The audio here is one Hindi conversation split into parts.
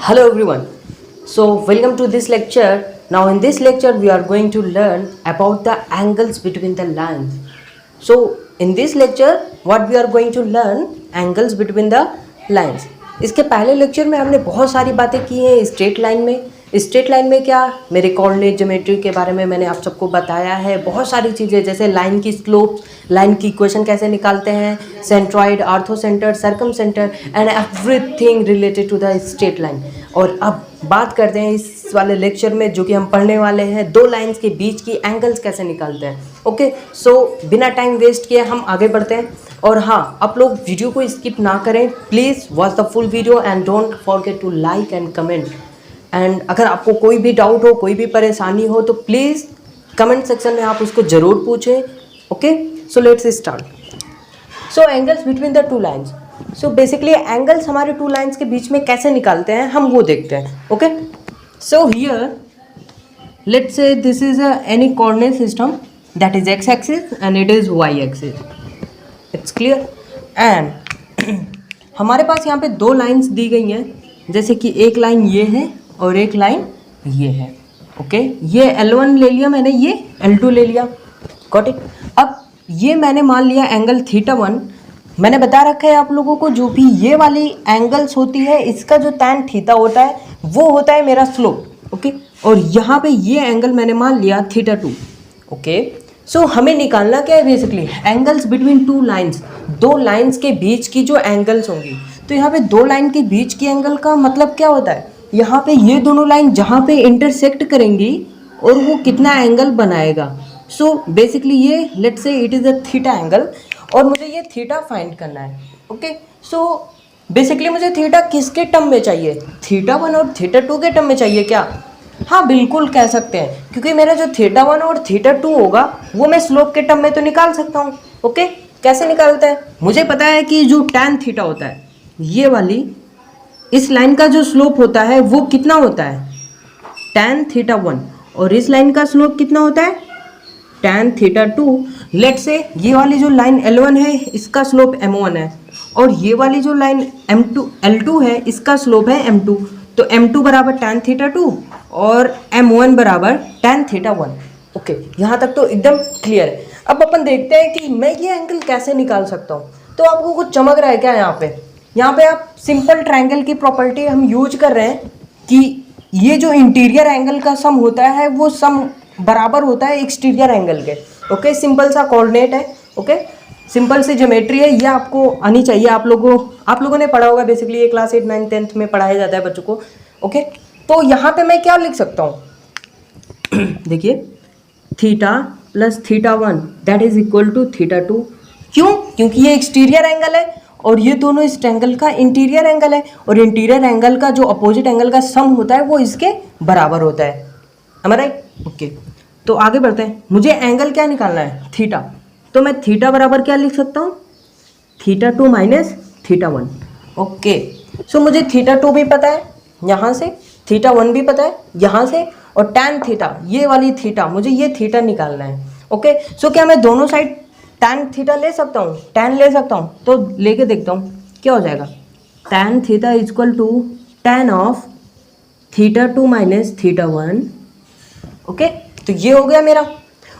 Hello everyone. So welcome to this lecture. Now in this lecture we are going to learn about the angles between the lines. So in this lecture what we are going to learn angles between the lines. इसके पहले लेक्चर में हमने बहुत सारी बातें की हैं स्ट्रेट लाइन में। स्ट्रेट लाइन में क्या मेरे कोऑर्डिनेट ज्योमेट्री के बारे में मैंने आप सबको बताया है। बहुत सारी चीज़ें जैसे लाइन की स्लोप, लाइन की इक्वेशन कैसे निकालते हैं, centroid, orthocentre, circumcentre and everything related to the straight line. और अब बात करते हैं इस वाले लेक्चर में जो कि हम पढ़ने वाले हैं दो लाइंस के बीच की एंगल्स कैसे निकालते हैं। ओके, सो बिना टाइम वेस्ट किए हम आगे बढ़ते हैं। और हाँ, आप लोग वीडियो को स्किप ना करें, please watch the full video and don't forget to like and comment. And अगर आपको कोई भी डाउट हो, कोई भी परेशानी हो तो प्लीज़ कमेंट सेक्शन में आप उसको ज़रूर पूछें। Okay, so let's start. So angles between the two lines. So basically angles हमारे टू लाइन्स के बीच में कैसे निकालते हैं हम वो देखते हैं। Okay, so here let's say this is any coordinate system that is x axis and it is why axis. It's clear. And हमारे पास यहाँ पे दो लाइंस दी गई हैं, जैसे कि एक लाइन ये है और एक लाइन ये है। ओके, ये L1 ले लिया मैंने, ये L2 ले लिया। Got it. अब ये मैंने मान लिया एंगल θ1। मैंने बता रखा है आप लोगों को जो भी ये वाली एंगल्स होती है इसका जो tan थीटा होता है वो होता है मेरा स्लोप। ओके, और यहाँ पे ये एंगल मैंने मान लिया θ2। ओके, सो हमें निकालना क्या है basically angles between two lines, दो लाइंस के बीच की जो एंगल्स होंगी। तो यहाँ पे दो लाइन के बीच की एंगल का मतलब क्या होता है, यहाँ पे ये दोनों लाइन जहाँ पे इंटरसेक्ट करेंगी और वो कितना एंगल बनाएगा। सो बेसिकली ये let's say it is a theta angle और मुझे ये थीटा फाइंड करना है। ओके, सो बेसिकली मुझे थीटा किसके टर्म में चाहिए, θ1 और θ2 के टर्म में चाहिए क्या? हाँ बिल्कुल कह सकते हैं, क्योंकि मेरा जो θ1 और θ2 होगा वो मैं स्लोप के टर्म में तो निकाल सकता हूँ। ओके, कैसे निकालते हैं? मुझे पता है कि जो tan थीटा होता है ये वाली इस लाइन का जो स्लोप होता है वो कितना होता है tan θ1, और इस लाइन का स्लोप कितना होता है tan θ2। लेट से ये वाली जो लाइन L1 है इसका स्लोप M1 है और ये वाली जो लाइन L2 है इसका स्लोप है M2। तो M2 बराबर tan θ2 और M1 बराबर tan θ1। ओके, यहाँ तक तो एकदम क्लियर है। अब अपन देखते हैं कि मैं ये एंगल कैसे निकाल सकता हूँ। तो आपको कुछ चमक रहा है क्या यहाँ पे? यहाँ पे आप सिंपल ट्रायंगल की प्रॉपर्टी हम यूज कर रहे हैं कि ये जो इंटीरियर एंगल का सम होता है वो सम बराबर होता है एक्सटीरियर एंगल के। ओके, सिंपल सा कोऑर्डिनेट है। ओके, सिंपल सी ज्योमेट्री है, ये आपको आनी चाहिए। आप लोगों ने पढ़ा होगा, बेसिकली ये क्लास 8, 9, 10th में पढ़ाया जाता है बच्चों को। ओके, तो यहाँ पे मैं क्या लिख सकता हूँ देखिए, theta plus θ1 that is equal to θ2। क्यों? क्योंकि ये एक्सटीरियर एंगल है और ये दोनों इस एंगल का इंटीरियर एंगल है, और इंटीरियर एंगल का जो अपोजिट एंगल का सम होता है वो इसके बराबर होता है। am I right? ओके, तो आगे बढ़ते हैं। मुझे एंगल क्या निकालना है, थीटा। तो मैं थीटा बराबर क्या लिख सकता हूँ, θ2 माइनस θ1। ओके, सो मुझे θ2 भी पता है यहाँ से, θ1 भी पता है यहाँ से, और tan थीटा ये वाली थीटा, मुझे ये थीटा निकालना है। ओके, सो क्या मैं दोनों साइड tan थीटा ले सकता हूँ, tan ले सकता हूँ? तो लेके देखता हूँ क्या हो जाएगा। tan theta equal to tan of θ2 minus θ1। Okay, तो ये हो गया मेरा।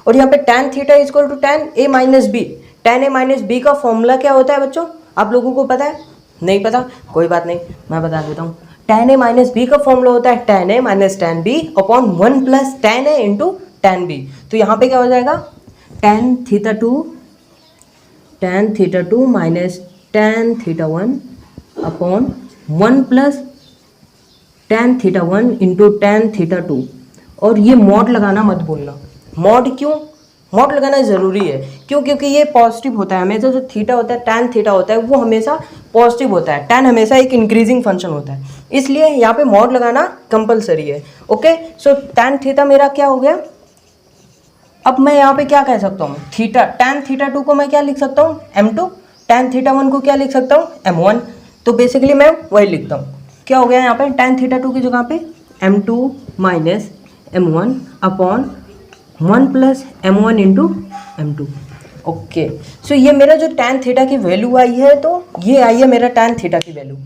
और यहाँ पे tan theta equal to tan a minus b. tan a minus b का फॉर्मूला क्या होता है बच्चों, आप लोगों को पता है? नहीं पता, कोई बात नहीं, मैं बता देता हूँ। tan a माइनस बी का फॉर्मूला होता है tan a minus tan b upon 1 plus tan a into tan b। तो यहाँ पे क्या हो जाएगा, tan θ2 minus tan θ1 upon 1 plus tan θ1 into tan θ2। और ये मॉड लगाना मत भूलना। मॉड क्यों? मॉड लगाना ज़रूरी है। क्यों? क्योंकि ये पॉजिटिव होता है हमेशा। जो थीटा होता है, tan थीटा होता है, वो हमेशा पॉजिटिव होता है। tan हमेशा एक इंक्रीजिंग फंक्शन होता है, इसलिए यहाँ पे मॉड लगाना कंपलसरी है। ओके, सो tan थीटा मेरा क्या हो गया। अब मैं यहाँ पे क्या कह सकता हूँ, थीटा tan θ2 को मैं क्या लिख सकता हूँ, M2। tan θ1 को क्या लिख सकता हूँ, M1। तो बेसिकली मैं वही लिखता हूँ। क्या हो गया यहाँ पे, tan θ2 की जगह पे M2 minus M1 upon 1 plus M1 into M2। Okay, so ये मेरा जो tan थीटा की वैल्यू आई है, तो ये आई है मेरा tan थीटा की वैल्यू।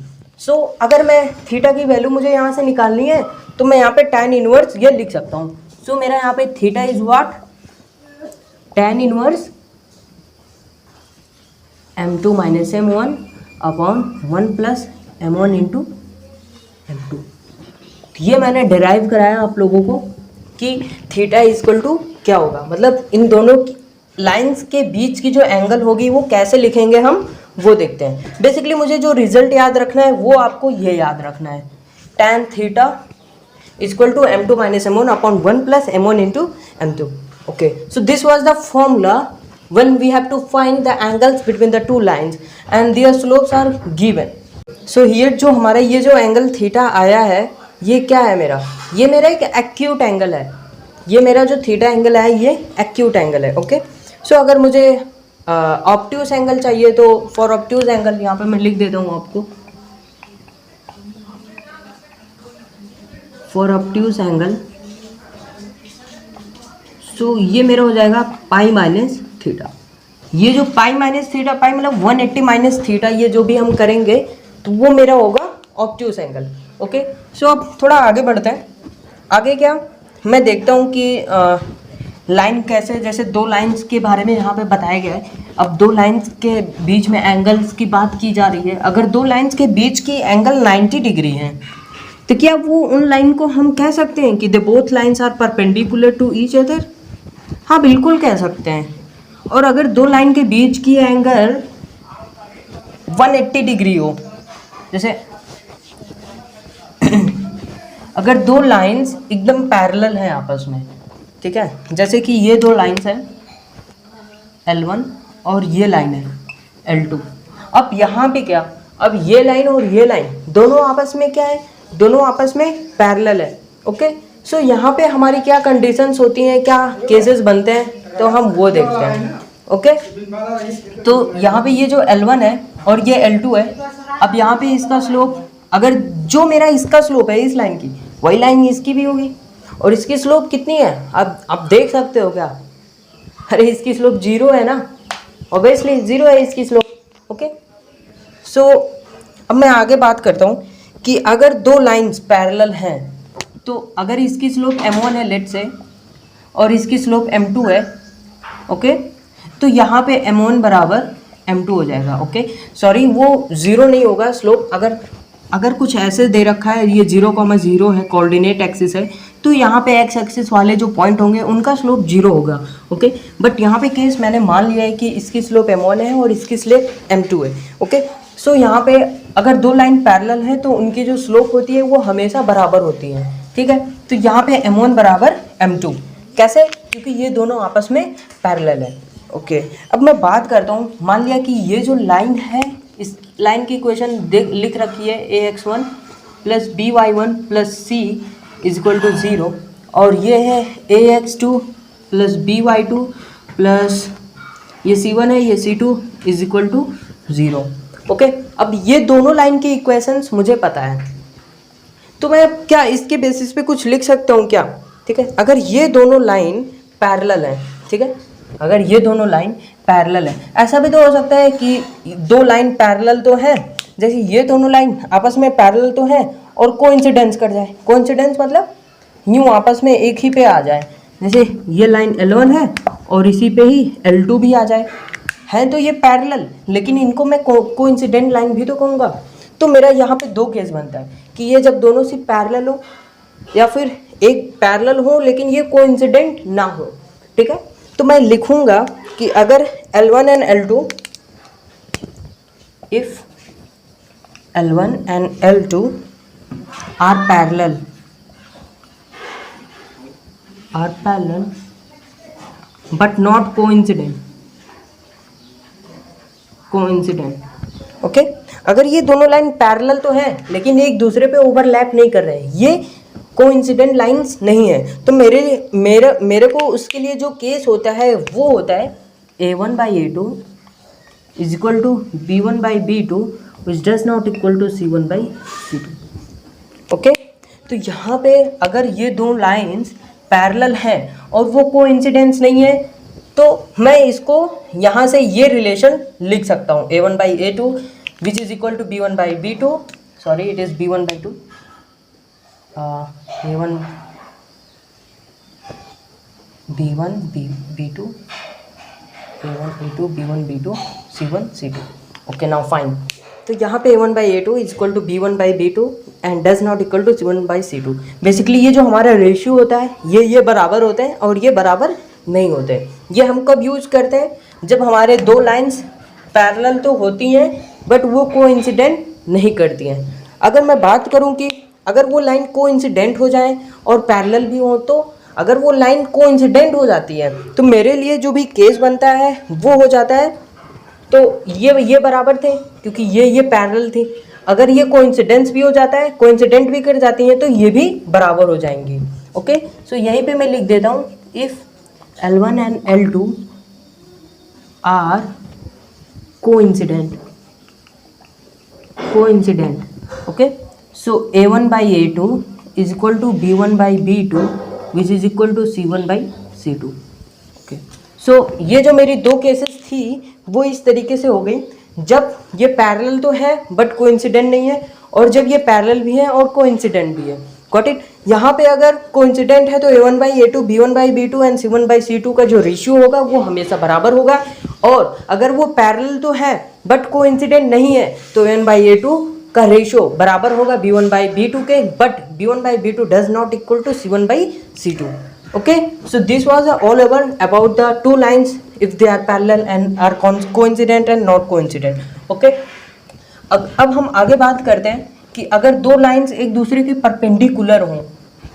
सो अगर मैं थीटा की वैल्यू मुझे यहाँ से निकालनी है तो मैं यहाँ पे tan इनवर्स ये लिख सकता हूँ। सो मेरा यहाँ पे theta is what, tan inverse m2 minus m1 upon 1 plus m1 into m2। ये मैंने डिराइव कराया आप लोगों को कि थीटा इक्वल टू क्या होगा, मतलब इन दोनों लाइंस के बीच की जो एंगल होगी वो कैसे लिखेंगे हम वो देखते हैं। बेसिकली मुझे जो रिजल्ट याद रखना है वो आपको ये याद रखना है, tan theta equal to m2 minus m1 upon 1 plus m1 into m2। Okay, so this was the formula when we have to find the angles between the two lines and their slopes are given. So here जो हमारा ये जो एंगल थीटा आया है ये क्या है मेरा, ये मेरा एक एक्यूट एंगल है। ये मेरा जो थीटा एंगल है ये एक्यूट एंगल है। ओके, सो अगर मुझे ऑब्ट्यूज एंगल चाहिए तो फॉर ऑब्ट्यूज एंगल यहाँ पे मैं लिख देता हूँ आपको, फॉर ऑब्ट्यूज एंगल सो ये मेरा हो जाएगा पाई माइनस थीटा। ये जो पाई माइनस थीटा, पाई मतलब 180 माइनस थीटा, ये जो भी हम करेंगे तो वो मेरा होगा ऑब्ट्यूज एंगल। ओके, सो अब थोड़ा आगे बढ़ते हैं। आगे क्या मैं देखता हूँ कि लाइन कैसे, जैसे दो लाइंस के बारे में यहाँ पे बताया गया है। अब दो लाइंस के बीच में एंगल्स की बात की जा रही है। अगर दो लाइंस के बीच की एंगल 90 डिग्री है तो क्या वो उन लाइन को हम कह सकते हैं कि the both lines are perpendicular to each other? हाँ, बिल्कुल कह सकते हैं। और अगर दो लाइन के बीच की एंगल 180 डिग्री हो, जैसे अगर दो लाइंस एकदम पैरेलल हैं आपस में, ठीक है, जैसे कि ये दो लाइंस हैं L1 और ये लाइन है L2। अब यहाँ पे क्या, अब ये लाइन और ये लाइन दोनों आपस में क्या है, दोनों आपस में पैरेलल है। ओके, सो यहाँ पे हमारी क्या कंडीशंस होती हैं, क्या केसेस बनते हैं, तो हम वो देखते हैं। ओके, तो यहाँ पे ये जो L1 है और ये L2 है, अब यहाँ पे इसका स्लोप, अगर जो मेरा इसका स्लोप है इस लाइन की, वही लाइन इसकी भी होगी। और इसकी स्लोप कितनी है अब देख सकते हो क्या, अरे इसकी स्लोप 0 है ना, ऑब्वियसली 0 है इसकी स्लोप। ओके, सो अब मैं आगे बात करता हूँ कि अगर दो लाइंस पैरेलल हैं तो अगर इसकी स्लोप m1 है लेट से और इसकी स्लोप m2 है, ओके, तो यहाँ पे m1 बराबर m2 हो जाएगा। ओके, सॉरी वो 0 नहीं होगा स्लोप। अगर कुछ ऐसे दे रखा है, ये 0,0 है, कोऑर्डिनेट एक्सिस है, तो यहाँ पे एक्स एक्सिस वाले जो पॉइंट होंगे उनका स्लोप 0 होगा। ओके, बट यहाँ पे केस मैंने मान लिया है कि इसकी स्लोप m1 है और इसकी स्लोप m2 है। ओके, सो यहाँ पे अगर दो लाइन पैरेलल है तो उनकी जो स्लोप होती है वो हमेशा बराबर होती है। ठीक है, तो यहाँ पे m1 बराबर m2 कैसे, क्योंकि ये दोनों आपस में पैरेलल है। ओके, अब मैं बात करता हूँ, मान लिया कि ये जो लाइन है, इस लाइन की इक्वेशन लिख रखी है ax1 plus by1 plus c is equal to 0, और ये है ax2 प्लस by2 प्लस ये c1 है, ये c2 is equal to 0। Okay, अब ये दोनों लाइन की इक्वेशंस मुझे पता है, तो मैं क्या इसके बेसिस पे कुछ लिख सकता हूँ क्या? ठीक है, अगर ये दोनों लाइन पैरेलल हैं, ठीक है, अगर ये दोनों लाइन पैरेलल है, ऐसा भी तो हो सकता है कि दो लाइन पैरेलल तो है, जैसे ये दोनों लाइन आपस में पैरेलल तो है और कोइंसिडेंस कर जाए। कोइंसिडेंस मतलब यूँ आपस में एक ही पे आ जाए, जैसे ये लाइन L1 है और इसी पे ही L2 भी आ जाए, है तो ये पैरेलल, लेकिन इनको मैं कोइंसिडेंट लाइन भी तो कहूँगा। तो मेरा यहाँ पे दो केस बनता है कि ये जब दोनों सी पैरेलल हो या फिर एक पैरेलल हो लेकिन ये कोइंसिडेंट ना हो। ठीक है, तो मैं लिखूंगा कि अगर L1 and L2, if L1 and L2 are parallel but not coincident. Okay, अगर ये दोनों लाइन पैरेलल तो है लेकिन एक दूसरे पे ओवरलैप नहीं कर रहे हैं, ये कोइंसिडेंट लाइंस नहीं है, तो मेरे को उसके लिए जो केस होता है वो होता है a1 by a2 is equal to b1 by b2 which does not equal to c1 by c2। Okay, तो यहाँ पे अगर ये दो लाइंस पैरेलल हैं और वो कोइंसिडेंस नहीं है तो मैं इसको यहाँ से ये रिलेशन लिख सकता हूँ a1 by a2 which is equal to b1 by b2 sorry it is B1/2, A1 B1 B2 A1 A2 B1 B2 C1 C2. Okay now fine. तो यहाँ पे A1/A2 is equal to B1/B2 and does not equal to C1/C2. Basically ये जो हमारा रेशियो होता है ये बराबर होते हैं और ये बराबर नहीं होते. ये हम कब यूज करते हैं? जब हमारे दो लाइंस पैरेलल तो होती हैं बट वो कोइंसिडेंट नहीं करती हैं. अगर मैं बात करूँ कि अगर वो लाइन कोइंसिडेंट हो जाए और पैरेलल भी हो, तो अगर वो लाइन कोइंसिडेंट हो जाती है तो मेरे लिए जो भी केस बनता है वो हो जाता है, तो ये बराबर थे क्योंकि ये पैरेलल थी. अगर ये कोइंसिडेंस भी हो जाता है, कोइंसिडेंट भी कर जाती हैं, तो ये भी बराबर हो जाएंगी. ओके, सो यहीं पे मैं लिख देता हूँ if L1 and L2 are coincident. Okay, so A1/A2 is equal to B1/B2 which is equal to C1/C2. Okay, so ये जो मेरी दो केसेस थी वो इस तरीके से हो गई. जब ये पैरेलल तो है बट कोइंसिडेंट नहीं है, और जब ये पैरेलल भी है और कोइंसिडेंट भी है. Got it. यहाँ पे अगर कोइंसिडेंट है तो A1/A2 B1/B2 एंड C1/C2 का जो रेशियो होगा वो हमेशा बराबर होगा. और अगर वो पैरेलल तो है बट कोइंसिडेंट नहीं है तो A1/A2 का रेशियो बराबर होगा B1/B2 के, but B1/B2 does not equal to C1/C2. Okay, so this was all over about the two lines if they are parallel and are coincident and not coincident. Okay, अब हम आगे बात करते हैं कि अगर दो लाइंस एक दूसरे के परपेंडिकुलर हों.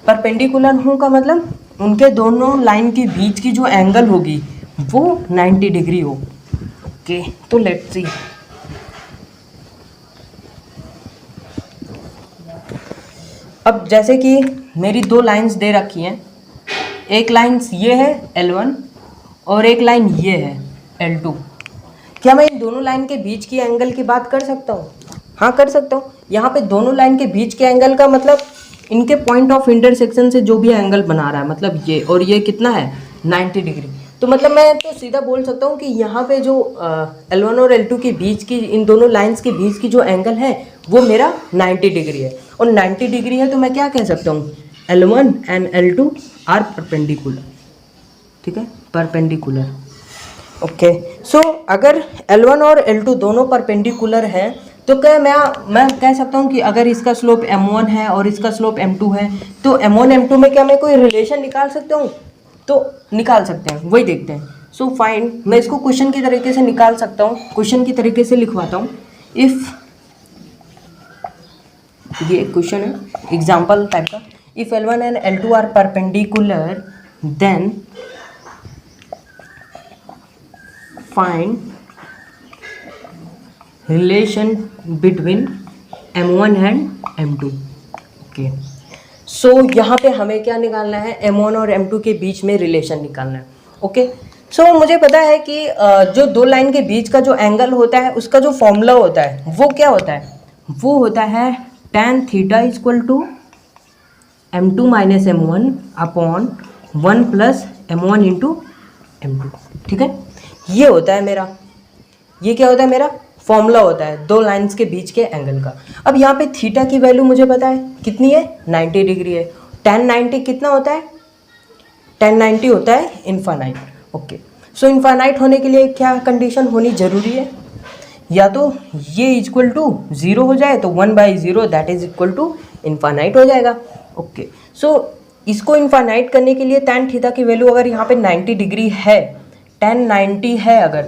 परपेंडिकुलर हों का मतलब उनके दोनों लाइन के बीच की जो एंगल होगी वो 90 डिग्री हो. ओके, तो लेट्स सी. अब जैसे कि मेरी दो लाइंस दे रखी हैं, एक लाइन ये है L1 और एक लाइन ये है L2. क्या मैं इन दोनों लाइन के बीच की एंगल की बात कर सकता हूँ? हाँ, कर सकता हूँ. यहाँ पे दोनों लाइन के बीच के एंगल का मतलब इनके पॉइंट ऑफ इंटरसेक्शन से जो भी एंगल बना रहा है, मतलब ये और ये कितना है 90 डिग्री. तो मतलब मैं तो सीधा बोल सकता हूँ कि यहाँ पे जो L1 और L2 के बीच की, इन दोनों लाइंस के बीच की जो एंगल है वो मेरा 90 डिग्री है. और 90 डिग्री है तो मैं क्या कह सकता हूँ, L1 and L2 are perpendicular. ठीक है, परपेंडिकुलर. ओके, सो अगर L1 और L2 दोनों परपेंडिकुलर हैं तो क्या मैं कह सकता हूँ कि अगर इसका स्लोप M1 है और इसका स्लोप M2 है तो M1 M2 में क्या मैं कोई रिलेशन निकाल सकता हूँ? तो निकाल सकते हैं, वही देखते हैं. सो फाइन, मैं इसको क्वेश्चन की तरीके से निकाल सकता हूँ. क्वेश्चन की तरीके से लिखवाता हूँ. इफ़ ये क्वेश्चन है एग्जाम्पल टाइप का. If L1 and L2 are perpendicular, then find relation between M1 and M2. Okay. So यहाँ पे हमें क्या निकालना है, M1 और M2 के बीच में रिलेशन निकालना है. ओके, सो मुझे पता है कि जो दो लाइन के बीच का जो एंगल होता है उसका जो फॉर्मूला होता है वो क्या होता है, वो होता है tan theta equal to M2 minus M1 upon 1 plus M1 into M2. ठीक है, ये होता है मेरा, ये क्या होता है मेरा फॉर्मूला होता है दो लाइंस के बीच के एंगल का. अब यहाँ पे थीटा की वैल्यू मुझे पता है कितनी है, 90 डिग्री है. tan 90 कितना होता है, tan 90 होता है इन्फानाइट. ओके, सो इन्फानाइट होने के लिए क्या कंडीशन होनी ज़रूरी है, या तो ये इक्वल टू 0 हो जाए तो 1/0 that is equal to infinite हो जाएगा. ओके, सो इसको इन्फानाइट करने के लिए tan थीटा की वैल्यू अगर यहाँ पे 90 डिग्री है, tan 90 है अगर,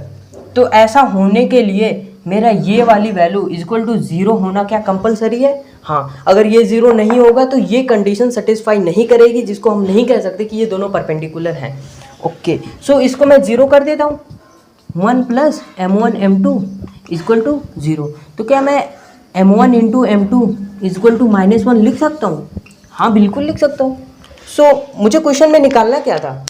तो ऐसा होने के लिए मेरा ये वाली वैल्यू इक्वल टू 0 होना क्या कंपलसरी है? हाँ, अगर ये 0 नहीं होगा तो ये कंडीशन सेटिस्फाई नहीं करेगी, जिसको हम नहीं कह सकते कि ये दोनों परपेंडिकुलर हैं. ओके, सो इसको मैं 0 कर देता हूँ. 1 plus M1 M2 equal to 0. तो क्या मैं M1 into M2 equal to -1 लिख सकता हूँ? हाँ, बिल्कुल लिख सकता हूँ. सो मुझे क्वेश्चन में निकालना क्या था,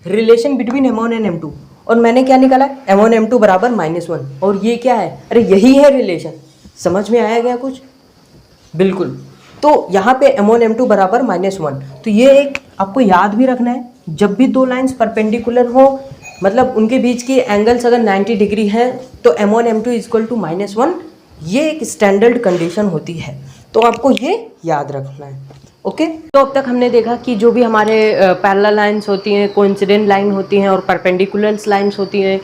relation between M1 and M2, और मैंने क्या निकाला, M1 M2 बराबर -1. और ये क्या है, अरे यही है रिलेशन. समझ में आया क्या कुछ? बिल्कुल. तो यहाँ पे M1 M2 बराबर -1. तो ये एक आपको याद भी रखना है, जब भी दो लाइंस परपेंडिकुलर हो, मतलब उनके बीच की एंगल्स अगर 90 डिग्री है तो M1 M2 इक्वल टू -1 ये एक स्टैंडर्ड कंडीशन होती है, तो आपको ये याद रखना है। ओके, तो अब तक हमने देखा कि जो भी हमारे पैरेलल लाइंस होती हैं, कोइंसिडेंट लाइन होती हैं और परपेंडिकुलर लाइंस होती हैं,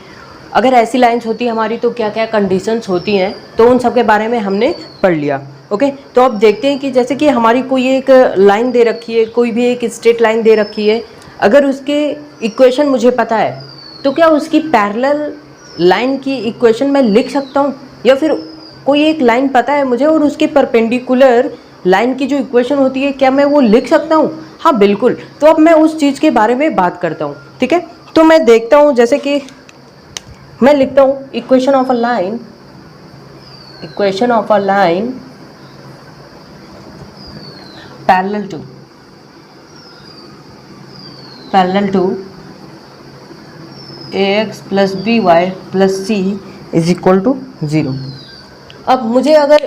अगर ऐसी लाइंस होती है हमारी तो क्या क्या कंडीशंस होती हैं, तो उन सब के बारे में हमने पढ़ लिया। ओके, तो अब देखते हैं कि जैसे कि हमारी कोई एक लाइन दे रखी है, कोई भी एक स्ट्रेट लाइन दे रखी है, अगर उसके इक्वेशन मुझे पता है तो क्या उसकी पैरेलल लाइन की इक्वेशन मैं लिख सकता हूँ, या फिर कोई एक लाइन पता है मुझे और उसकी परपेंडिकुलर लाइन की जो इक्वेशन होती है क्या मैं वो लिख सकता हूँ? हाँ बिल्कुल। तो अब मैं उस चीज़ के बारे में बात करता हूँ, ठीक है। तो मैं देखता हूँ, जैसे कि मैं लिखता हूँ equation of a line, equation of a line parallel to ax plus b y plus c is equal to 0। अब मुझे अगर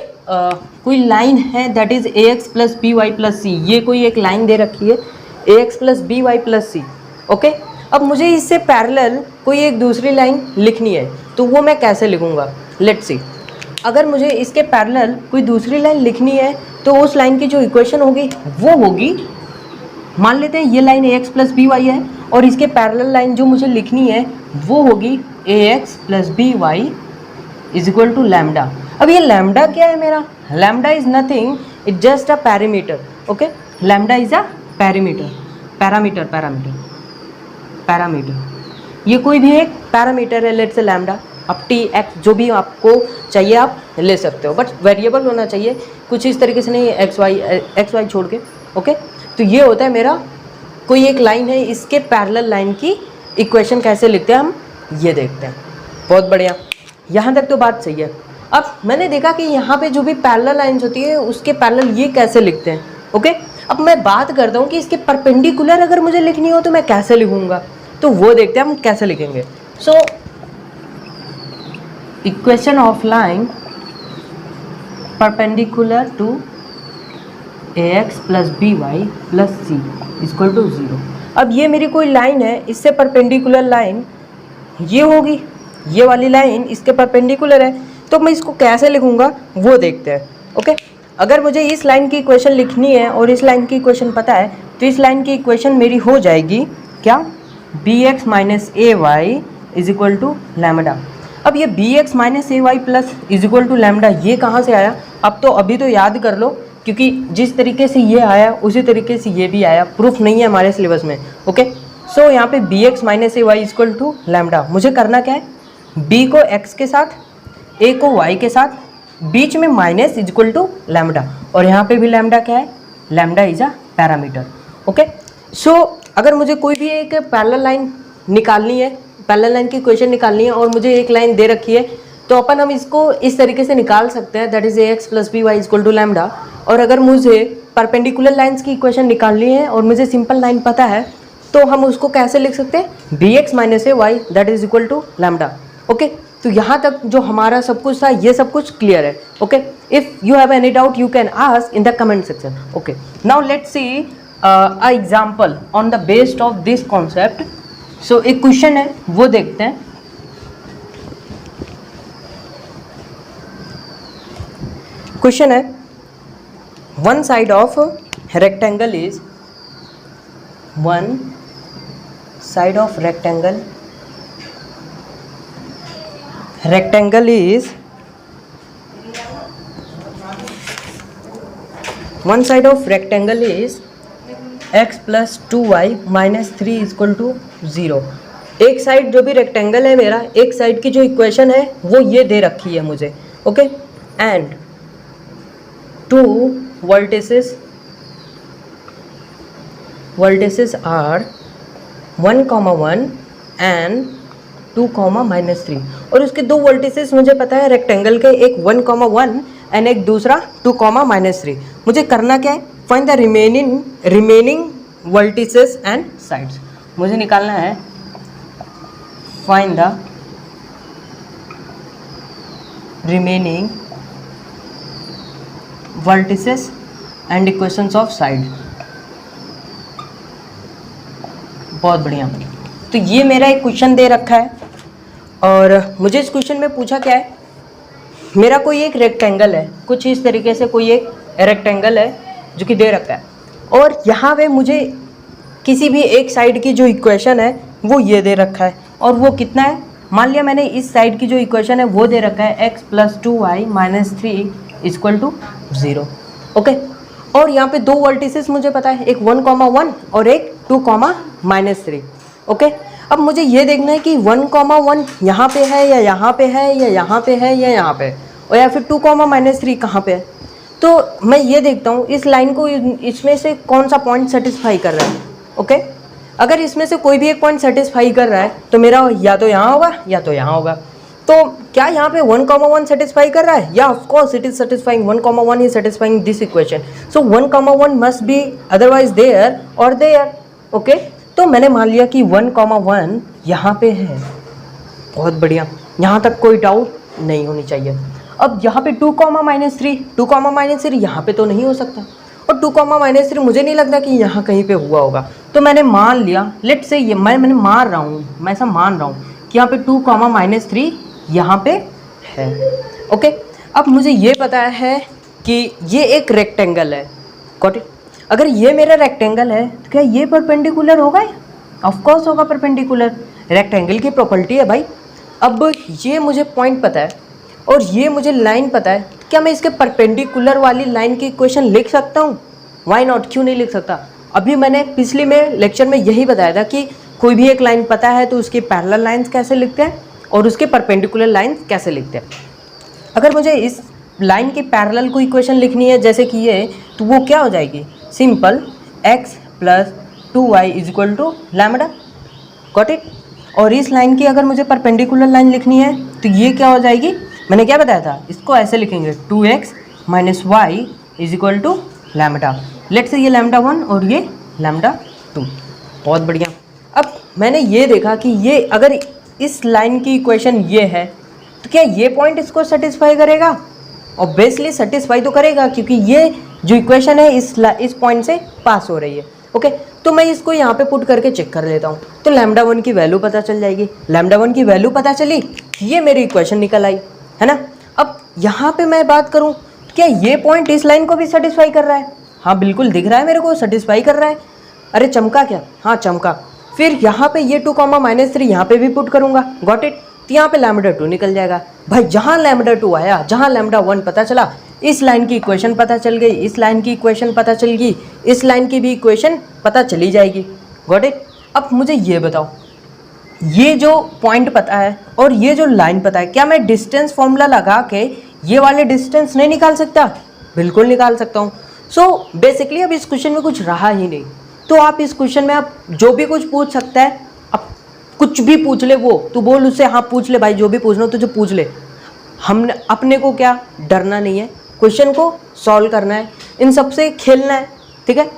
कोई लाइन है that is ax plus b y plus c, ये कोई एक लाइन दे रखी है ax plus b y plus c. Okay, अब मुझे इससे पैरेलल कोई एक दूसरी लाइन लिखनी है, तो वो मैं कैसे लिखूँगा? लेट्स सी, अगर मुझे इसके पैरेलल कोई दूसरी लाइन लिखनी है तो उस लाइन की जो इक्वेशन होगी वो होगी, मान लेते हैं ये line ax plus b y है और इसके पैरेलल लाइन जो मुझे लिखनी है वो होगी ax plus b y is equal to lambda. अब ये लैम्डा क्या है मेरा? Lambda is nothing, it just a parameter. Okay, lambda is a parameter, ये कोई भी एक पैरामीटर है, लेट्स से लैम्डा। अब टी एक्स जो भी आपको चाहिए आप ले सकते हो, बट वेरिएबल होना चाहिए, कुछ इस तरीके से नहीं एक्स वाई छोड़ के। ओके, तो ये होता है मेरा कोई एक लाइन है, इसके पैरेलल लाइन की इक्वेशन कैसे लिखते हैं हम ये देखते हैं। बहुत बढ़िया, यहाँ तक तो बात सही है। अब मैंने देखा कि यहाँ पे जो भी पैरेलल लाइन्स होती है उसके पैरेलल ये कैसे लिखते हैं। ओके, अब मैं बात करता हूँ कि इसके परपेंडिकुलर अगर मुझे लिखनी हो तो मैं कैसे लिखूँगा, तो वो देखते हैं हम कैसे लिखेंगे। So equation of line perpendicular to ax plus b y plus c equal to 0। अब ये मेरी कोई लाइन है, इससे परपेंडिकुलर लाइन ये होगी, ये वाली लाइन इसके परपेंडिकुलर है, तो मैं इसको कैसे लिखूँगा वो देखते हैं। ओके, अगर मुझे इस लाइन की इक्वेशन लिखनी है और इस लाइन की इक्वेशन पता है तो इस लाइन की इक्वेशन मेरी हो जाएगी क्या? bx minus a y is equal to lambda. अब ये bx minus a y plus is equal to lambda ये कहाँ से आया? अब तो अभी तो याद कर लो, क्योंकि जिस तरीके से ये आया उसी तरीके से ये भी आया, प्रूफ नहीं है हमारे सिलेबस में। ओके, सो यहाँ पे bx minus a y equal to lambda. मुझे करना क्या है? b को x के साथ, a को y के साथ, बीच में minus is equal to lambda, और यहाँ पे भी लैम्डा क्या है? Lambda is a parameter. Okay, so अगर मुझे कोई भी एक पैरेलल लाइन निकालनी है, पैरेलल लाइन की इक्वेशन निकालनी है और मुझे एक लाइन दे रखी है, तो अपन हम इसको इस तरीके से निकाल सकते हैं, that is ax plus b y equal to lambda. और अगर मुझे परपेंडिकुलर लाइंस की इक्वेशन निकालनी है और मुझे सिंपल लाइन पता है तो हम उसको कैसे लिख सकते हैं? bx minus a y that is equal to lambda. Okay, तो यहाँ तक जो हमारा सब कुछ था ये सब कुछ क्लियर है। Okay, if you have any doubt you can ask in the comment section. Okay, now let's see a example on the based of this concept. So एक क्वेश्चन है वो देखते हैं। क्वेश्चन है, one side of rectangle is one side of rectangle is one side of rectangle is x plus 2y minus 3 equal to 0। एक साइड जो भी रेक्टेंगल है मेरा, एक साइड की जो इक्वेशन है वो ये दे रखी है मुझे। Okay, and two vertices are 1,1 and 2,-3, और उसके दो वर्टिसेस मुझे पता है रेक्टेंगल के, एक 1,1 एंड एक दूसरा 2,-3। मुझे करना क्या है? Find the remaining vertices and sides. मुझे निकालना है find the remaining vertices and equations of side. बहुत बढ़िया, तो ये मेरा एक क्वेश्चन दे रखा है और मुझे इस क्वेश्चन में पूछा क्या है मेरा कोई एक रेक्टेंगल है, कुछ इस तरीके से कोई एक रेक्टेंगल है जो कि दे रखा है, और यहाँ पे मुझे किसी भी एक साइड की जो इक्वेशन है वो ये दे रखा है, और वो कितना है, मान लिया मैंने इस साइड की जो इक्वेशन है वो दे रखा है x + 2y - 3 = 0। ओके, और यहाँ पे दो वर्टिसेस मुझे पता है, एक 1,1 और एक 2,-3। ओके, अब मुझे ये देखना है कि 1,1 यहाँ पे है या यहाँ पे है या यहाँ पे है या यहाँ पे, और या फिर 2,-3 कहाँ पे है। तो मैं ये देखता हूँ इस लाइन को, इसमें से कौन सा पॉइंट सेटिस्फाई कर रहा है। ओके, अगर इसमें से कोई भी एक पॉइंट सेटिस्फाई कर रहा है तो मेरा या तो यहाँ होगा या तो यहाँ होगा। तो क्या यहाँ पे 1,1 सेटिस्फाई कर रहा है? या of course it is satisfying, 1,1 is satisfying this equation, so 1,1 must be otherwise there और देयर। ओके, तो मैंने मान लिया कि 1,1 यहाँ पे है, बहुत बढ़िया, यहाँ तक कोई डाउट नहीं होनी चाहिए। अब यहाँ पे 2,-3 यहाँ पे तो नहीं हो सकता, और 2,-3 मुझे नहीं लगता कि यहाँ कहीं पे हुआ होगा। तो मैंने मान लिया, लेट से ये मैंने मान रहा हूँ, मैं ऐसा मान रहा हूँ कि यहाँ पे 2,-3 यहाँ पे है। ओके, अब मुझे ये पता है कि ये एक रेक्टेंगल है। Got it? अगर ये मेरा रेक्टेंगल है तो क्या ये परपेंडिकुलर होगा? ऑफ कोर्स होगा परपेंडिकुलर, रेक्टेंगल की प्रॉपर्टी है भाई। अब ये मुझे पॉइंट पता है और ये मुझे लाइन पता है, क्या मैं इसके परपेंडिकुलर वाली लाइन की इक्वेशन लिख सकता हूँ? व्हाई नॉट, क्यों नहीं लिख सकता? अभी मैंने पिछले में लेक्चर में यही बताया था कि कोई भी एक लाइन पता है तो उसकी पैरेलल लाइंस कैसे लिखते हैं और उसके परपेंडिकुलर लाइंस कैसे लिखते हैं। अगर मुझे इस लाइन की पैरेलल को इक्वेशन लिखनी है जैसे कि ये, तो वो क्या हो जाएगी? Simple x + 2y = lambda. Got it? और इस लाइन की अगर मुझे परपेंडिकुलर लाइन लिखनी है तो ये क्या हो जाएगी? मैंने क्या बताया था, इसको ऐसे लिखेंगे 2x - y = lambda. Let's say ये λ1 और ये λ2। बहुत बढ़िया। अब मैंने ये देखा कि ये अगर इस लाइन की इक्वेशन ये है तो क्या ये पॉइंट इसको सेटिस्फाई करेगा? ऑब्वियसली सेटिस्फाई तो करेगा, क्योंकि ये जो इक्वेशन है इस पॉइंट से पास हो रही है। ओके, तो मैं इसको यहाँ पे पुट करके चेक कर लेता हूँ, तो λ1 की वैल्यू पता चल जाएगी। λ1 की वैल्यू पता चली, ये मेरी इक्वेशन निकल आई, है ना। अब यहाँ पे मैं बात करूँ, क्या ये पॉइंट इस लाइन को भी सेटिस्फाई कर रहा है? हाँ बिल्कुल दिख रहा है मेरे को, सेटिस्फाई कर रहा है। अरे चमका क्या? हाँ चमका। फिर यहाँ पे ये 2,-3 यहाँ पे भी पुट करूँगा। Got it? तो यहाँ पे λ2 निकल जाएगा भाई। जहाँ λ2 आया, जहाँ λ1 पता चला, इस लाइन की इक्वेशन पता चल गई, इस लाइन की इक्वेशन पता चल गई, इस लाइन की भी इक्वेशन पता चली जाएगी। Got it? अब मुझे ये बताओ, ये जो पॉइंट पता है और ये जो लाइन पता है, क्या मैं डिस्टेंस फॉर्मूला लगा के ये वाले डिस्टेंस नहीं निकाल सकता? बिल्कुल निकाल सकता हूँ। सो बेसिकली अब इस क्वेश्चन में कुछ रहा ही नहीं, तो आप इस क्वेश्चन में आप जो भी कुछ पूछ सकता है, अब कुछ भी पूछ ले, वो तू बोल उससे, हाँ पूछ ले भाई, जो भी पूछना हो तुझे पूछ ले। हमने अपने को क्या डरना नहीं है, क्वेश्चन को सॉल्व करना है, इन सब से खेलना है। ठीक है,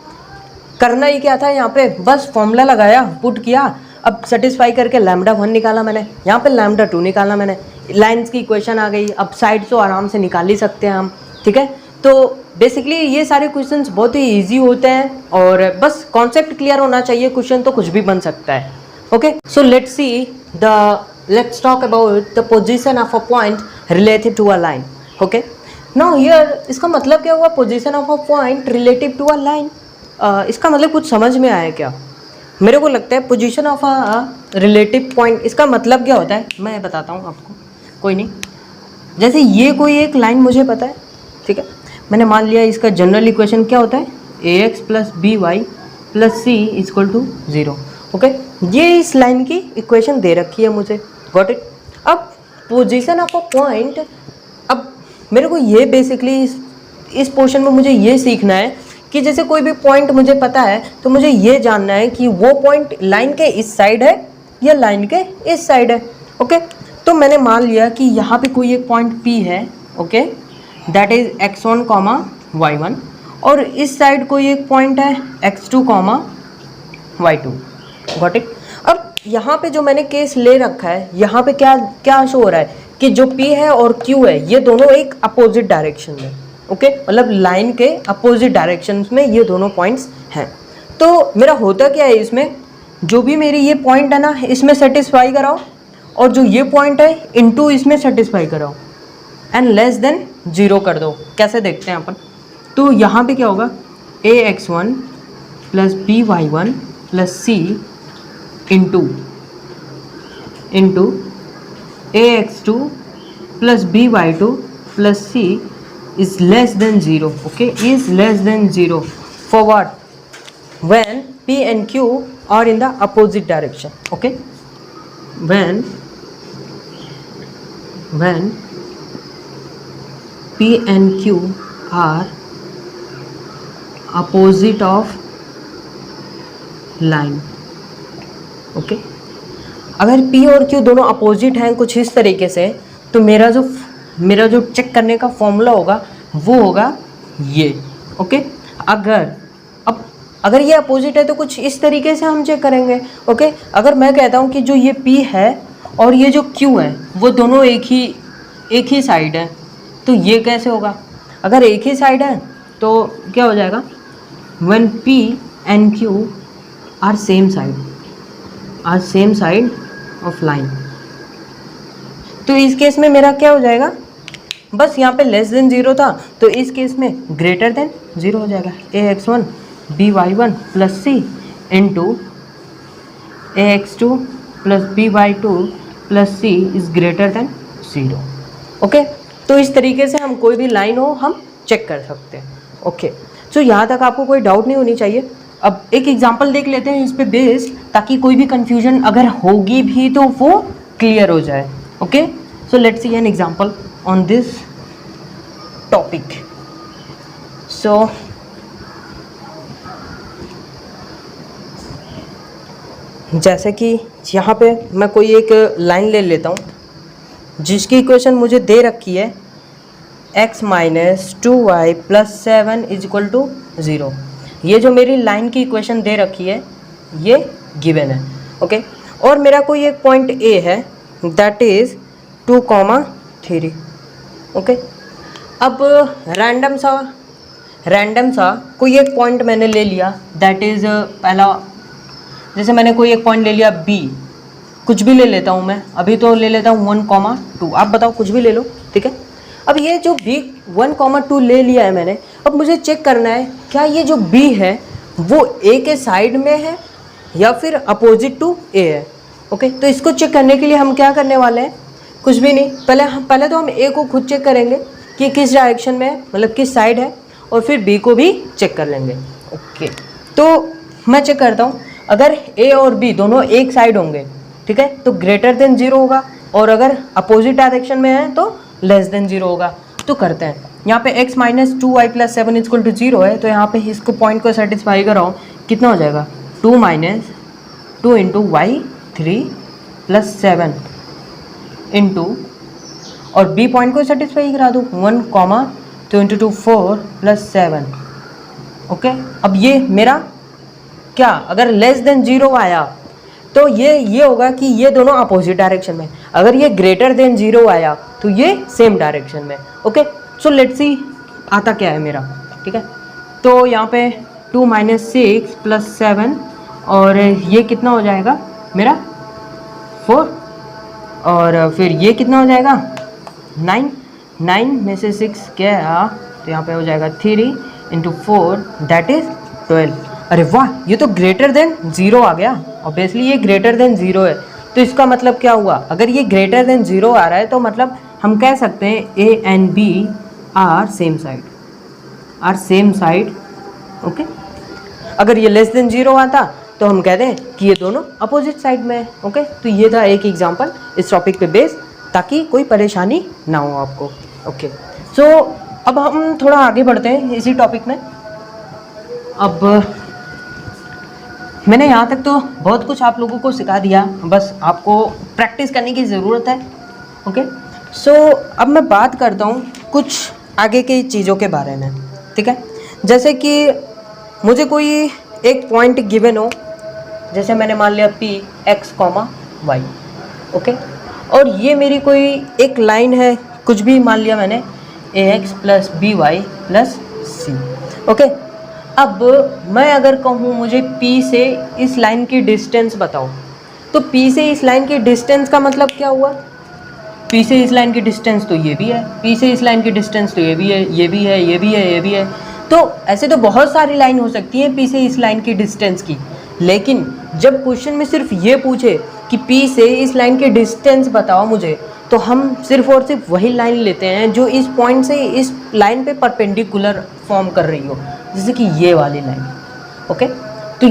करना ही क्या था यहाँ पे, बस फॉर्मूला लगाया, पुट किया, अब सेटिस्फाई करके λ1 निकाला मैंने, यहाँ पे λ2 निकाला मैंने, लाइन्स की इक्वेशन आ गई। अब साइड तो आराम से निकाल ही सकते हैं हम। ठीक है, तो बेसिकली ये सारे क्वेश्चंस बहुत ही इजी होते हैं, और बस कॉन्सेप्ट क्लियर होना चाहिए, क्वेश्चन तो कुछ भी बन सकता है। Okay, so let's talk about the position of a point relative to a line. Okay, now here इसका मतलब क्या हुआ, position of a point relative to a line? इसका मतलब कुछ समझ में आया क्या? मेरे को लगता है position of a relative point, इसका मतलब क्या होता है मैं बताता हूँ आपको। कोई नहीं, जैसे ये कोई एक लाइन मुझे पता है, ठीक है, मैंने मान लिया इसका जनरल इक्वेशन क्या होता है, ax + by + c = 0। ओके, ये इस लाइन की इक्वेशन दे रखी है मुझे। Got it? अब पोजीशन ऑफ अ पॉइंट, अब मेरे को ये बेसिकली इस पोर्शन में मुझे ये सीखना है कि जैसे कोई भी पॉइंट मुझे पता है तो मुझे ये जानना है कि वो पॉइंट लाइन के इस साइड है या लाइन के इस साइड है। ओके, तो मैंने मान लिया कि यहाँ पे कोई एक पॉइंट P है, okay, that is x1, y1, और इस साइड कोई एक पॉइंट है x2, y2। Got it? अब यहाँ पे जो मैंने केस ले रखा है, यहाँ पे क्या क्या शो हो रहा है कि जो P है और Q है ये दोनों एक अपोजिट डायरेक्शन में, ओके, मतलब लाइन के अपोजिट डायरेक्शन में ये दोनों पॉइंट्स हैं। तो मेरा होता क्या है, इसमें जो भी मेरी ये पॉइंट है ना, इसमें सेटिस्फाई कराओ, और जो ये पॉइंट है इनटू इसमें सेटिस्फाई कराओ। एंड लेस देन 0 कर दो। कैसे देखते हैं अपन, तो यहाँ पे क्या होगा, ax1 plus by1 plus c into ax2 plus by2 plus c is less than 0. Okay, is less than 0 for what? When p and q are in the opposite direction. Okay, when p and q are opposite of line. Okay, अगर P और Q दोनों अपोजिट हैं कुछ इस तरीके से, तो मेरा जो चेक करने का फॉर्मूला होगा वो होगा ये। ओके, अगर ये अपोजिट है तो कुछ इस तरीके से हम चेक करेंगे। ओके, अगर मैं कहता हूँ कि जो ये P है और ये जो Q है वो दोनों एक ही साइड है, तो ये कैसे होगा? अगर एक ही साइड है तो क्या हो जाएगा, when P and Q are same side of line. तो इस केस में मेरा क्या हो जाएगा, बस यहाँ पे लेस देन 0 था तो इस केस में ग्रेटर देन 0 हो जाएगा। ax1 by1 plus c into ax2 plus by2 plus c is greater than 0। Okay, तो इस तरीके से हम कोई भी लाइन हो हम चेक कर सकते हैं। ओके, सो यहाँ तक आपको कोई डाउट नहीं होनी चाहिए। अब एक एग्जांपल देख लेते हैं इस पे बेस्ड, ताकि कोई भी कंफ्यूजन अगर होगी भी तो वो क्लियर हो जाए। Okay, so let's see an example on this topic. So जैसे कि यहाँ पे मैं कोई एक लाइन ले लेता हूँ जिसकी इक्वेशन मुझे दे रखी है x minus 2y plus 7 is equal to 0। ये जो मेरी लाइन की इक्वेशन दे रखी है ये गिवन है। ओके, और मेरा कोई एक पॉइंट A है दैट इज़ 2,3। ओके, अब रैंडम सा कोई एक पॉइंट मैंने ले लिया दैट इज़ पहला, जैसे मैंने कोई एक पॉइंट ले लिया B, कुछ भी ले लेता हूँ मैं, अभी तो ले लेता हूँ 1,2। आप बताओ, कुछ भी ले लो, ठीक है। अब ये जो B 1,2 ले लिया है मैंने, अब मुझे चेक करना है क्या ये जो B है वो A के साइड में है या फिर अपोजिट टू A है। ओके, तो इसको चेक करने के लिए हम क्या करने वाले हैं, कुछ भी नहीं, पहले तो हम A को खुद चेक करेंगे कि किस डायरेक्शन में है, मतलब किस साइड है, और फिर B को भी चेक कर लेंगे। ओके, तो मैं चेक करता हूँ, अगर A और B दोनों एक साइड होंगे, ठीक है, तो ग्रेटर देन 0 होगा, और अगर अपोजिट डायरेक्शन में है तो लेस देन 0 होगा। तो करते हैं, यहाँ पे x minus 2y plus 7 equal to 0 है, तो यहाँ पे इसको पॉइंट को सेटिस्फाई कराओ, कितना हो जाएगा 2 minus 2 into y 3 plus 7 into, और b पॉइंट को सेटिस्फाई करा दूँ 1,2 इंटू 2 4 प्लस 7। ओके, अब ये मेरा क्या, अगर लेस देन 0 आया तो ये होगा कि ये दोनों अपोजिट डायरेक्शन में, अगर ये ग्रेटर देन 0 आया तो ये सेम डायरेक्शन में। ओके, सो लेट्स सी आता क्या है मेरा, ठीक है। तो यहाँ पे 2 माइनस 6 प्लस 7, और ये कितना हो जाएगा मेरा 4, और फिर ये कितना हो जाएगा 9 में से 6 गया तो यहाँ पे हो जाएगा 3 इंटू 4 दैट इज 12। अरे वाह, ये तो ग्रेटर देन 0 आ गया। ऑब्वियसली ये ग्रेटर देन 0 है, तो इसका मतलब क्या हुआ, अगर ये ग्रेटर देन 0 आ रहा है तो मतलब हम कह सकते हैं A and B are same side. Okay, अगर ये लेस देन 0 आता तो हम कहते हैं कि ये दोनों अपोजिट साइड में है। ओके, तो ये था एक एग्जांपल इस टॉपिक पे बेस, ताकि कोई परेशानी ना हो आपको। ओके, सो अब हम थोड़ा आगे बढ़ते हैं इसी टॉपिक में। अब मैंने यहाँ तक तो बहुत कुछ आप लोगों को सिखा दिया, बस आपको प्रैक्टिस करने की ज़रूरत है। ओके, सो अब मैं बात करता हूँ कुछ आगे की चीज़ों के बारे में, ठीक है। जैसे कि मुझे कोई एक पॉइंट गिवन हो, जैसे मैंने मान लिया P x, y। ओके, और ये मेरी कोई एक लाइन है, कुछ भी मान लिया मैंने ax plus by plus c। Okay, अब मैं अगर कहूँ मुझे P से इस लाइन की डिस्टेंस बताओ, तो P से इस लाइन की डिस्टेंस का मतलब क्या हुआ, पी से इस लाइन की डिस्टेंस तो ये भी है, पी से इस लाइन की डिस्टेंस तो ये भी है, ये भी है, ये भी है, ये भी है। तो ऐसे तो बहुत सारी लाइन हो सकती है पी से इस लाइन की डिस्टेंस की, लेकिन जब क्वेश्चन में सिर्फ ये पूछे कि पी से इस लाइन की डिस्टेंस बताओ मुझे, तो हम सिर्फ और सिर्फ वही लाइन लेते हैं जो इस पॉइंट से इस लाइन पे परपेंडिकुलर फॉर्म कर रही हो, जैसे कि ये वाली लाइन। ओके, तो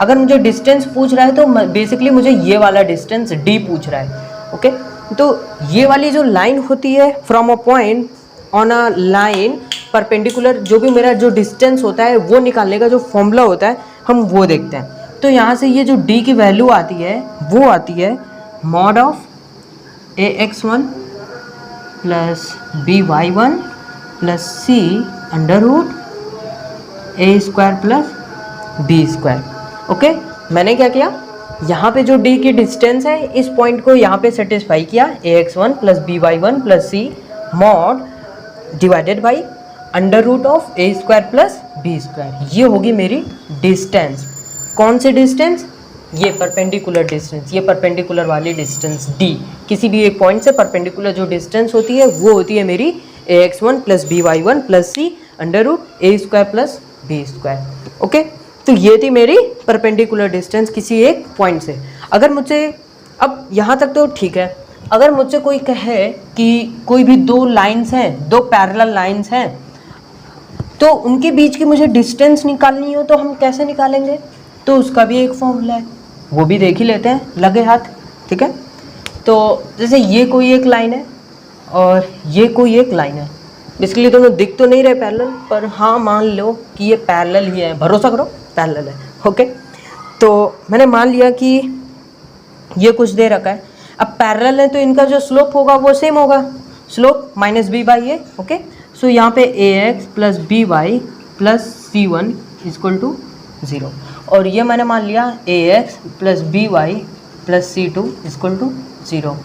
अगर मुझे डिस्टेंस पूछ रहा है तो बेसिकली मुझे ये वाला डिस्टेंस डी पूछ रहा है। ओके, तो ये वाली जो लाइन होती है from a point on a line perpendicular, जो भी मेरा जो डिस्टेंस होता है वो निकालने का जो फॉर्मूला होता है हम वो देखते हैं। तो यहाँ से ये जो डी की वैल्यू आती है वो आती है mod of ax1 plus by1 plus c under root a square plus b square. Okay, मैंने क्या किया, यहाँ पे जो d की डिस्टेंस है इस पॉइंट को यहाँ पे सेटिस्फाई किया, ax1 plus by1 plus c mod divided by under root of a square plus b square. ये होगी मेरी डिस्टेंस। कौन सी डिस्टेंस? ये परपेंडिकुलर डिस्टेंस, ये परपेंडिकुलर वाली डिस्टेंस d, किसी भी एक पॉइंट से परपेंडिकुलर जो डिस्टेंस होती है वो होती है मेरी ax1 plus by1 plus c under root a square plus b square. Okay, तो ये थी मेरी परपेंडिकुलर डिस्टेंस किसी एक पॉइंट से। अगर मुझसे, अब यहाँ तक तो ठीक है, अगर मुझसे कोई कहे कि कोई भी दो लाइंस हैं, दो पैरेलल लाइंस हैं, तो उनके बीच की मुझे डिस्टेंस निकालनी हो तो हम कैसे निकालेंगे? तो उसका भी एक फॉर्मूला है, वो भी देख ही लेते हैं लगे हाथ। ठीक है, तो जैसे ये कोई एक लाइन है और ये कोई एक लाइन है, बेसिकली दोनों दिख तो नहीं रहे पैरेलल, पर हाँ मान लो कि ये पैरेलल ही है, भरोसा करो पैरेलल है। ओके, तो मैंने मान लिया कि ये कुछ दे रखा है। अब पैरेलल है तो इनका जो स्लोप होगा वो सेम होगा, slope minus b by a. Okay, so यहाँ पे a x plus b y plus c one is equal to 0, और ये मैंने मान लिया a x plus b y plus c two is equal to 0।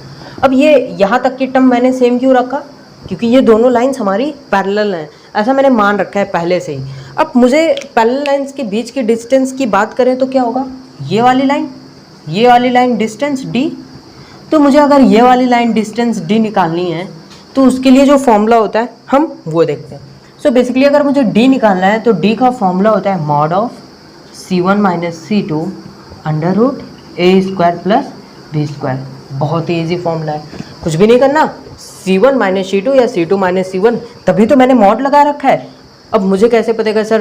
अब ये यहाँ तक की टर्म मैंने सेम क्यों रखा? क्योंकि ये दोनों लाइंस हमारी पैरेलल हैं, ऐसा मैंने मान रखा है पहले से ही। अब मुझे पैरेलल लाइंस के बीच की डिस्टेंस की बात करें तो क्या होगा, ये वाली लाइन डिस्टेंस d। तो मुझे अगर ये वाली लाइन डिस्टेंस d निकालनी है तो उसके लिए जो फॉर्मूला होता है हम वो देखते हैं। सो बेसिकली अगर मुझे d निकालना है तो d का फॉर्मूला होता है mod of c1 minus c2 under root a square plus b square. बहुत ही ईजी फॉर्मूला है, कुछ भी नहीं करना, c1 माइनस c2 या c2 माइनस c1, तभी तो मैंने मॉड लगा रखा है। अब मुझे कैसे पता सर,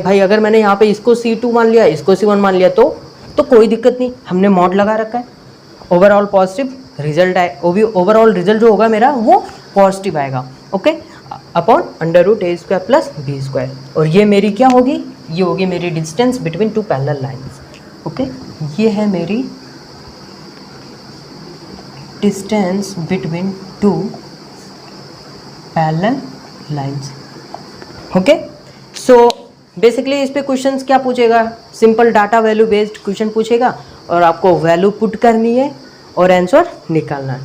भाई अगर मैंने यहाँ पे इसको c2 मान लिया, इसको c1 मान लिया तो कोई दिक्कत नहीं, हमने मॉड लगा रखा है। ओवरऑल पॉजिटिव रिजल्ट आए, ओवरऑल रिजल्ट जो होगा मेरा वो पॉजिटिव आएगा। Okay, upon under root a square plus b square, और ये मेरी क्या होगी, ये होगी मेरी distance between two parallel lines. Okay, ये है मेरी distance between two parallel lines. Okay, so basically इस पे क्वेश्चंस क्या पूछेगा, simple data value based question पूछेगा और आपको वैल्यू पुट करनी है और आंसर निकालना है।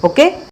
ओके।